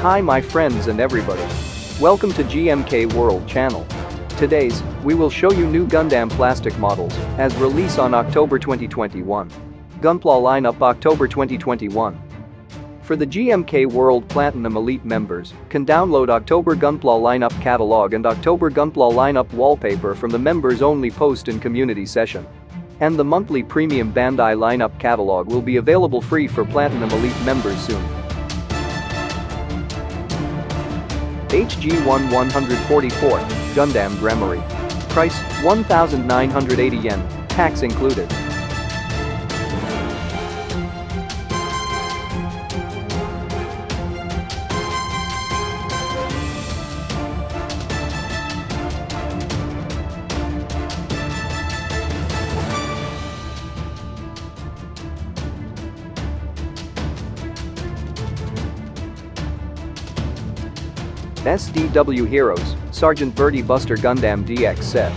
Hi my friends and everybody. Welcome to GMK World channel. Today's, we will show you new Gundam plastic models as release on October 2021. Gunpla lineup October 2021. For the GMK World Platinum Elite members, can download October Gunpla lineup catalog and October Gunpla lineup wallpaper from the members only post and community session. And the monthly premium Bandai lineup catalog will be available free for Platinum Elite members soon. HG1 144, Gundam Gremory. Price, 1,980 yen, tax included. SDW HEROES, Sergeant Verde Buster Gundam DX set.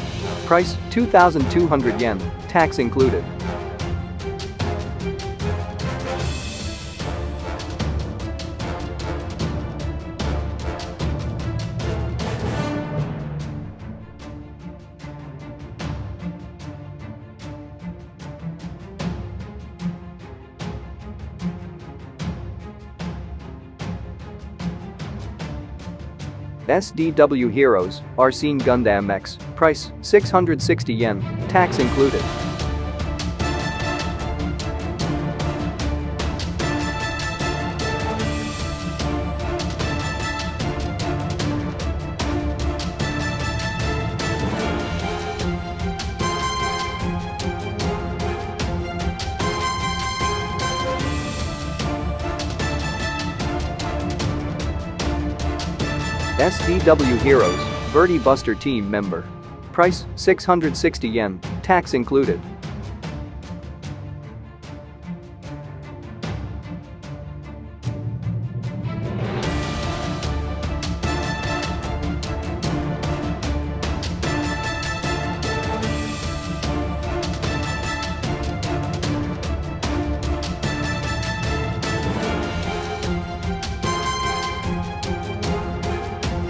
Price, 2,200 yen, tax included. SDW HEROES, Arsene Gundam X. Price, 660 yen, tax included. SDW HEROES, Verde Buster Team member. Price, 660 yen, tax included.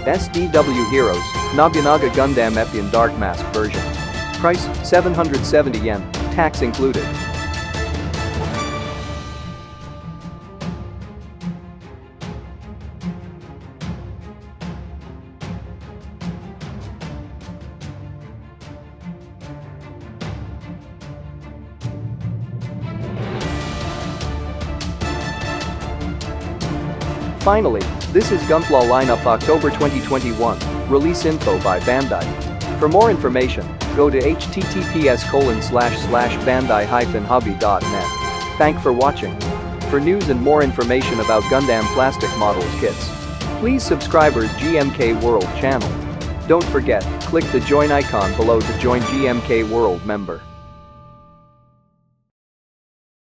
SDW HEROES, Nobunaga Gundam Epyon Dark Mask version. Price, 770 yen, tax included. Finally, this is Gunpla lineup October 2021, release info by Bandai. For more information, go to https://bandai-hobby.net. Thank for watching. For news and more information about Gundam plastic models kits, please subscribe our GMK World channel. Don't forget, click the join icon below to join GMK World member.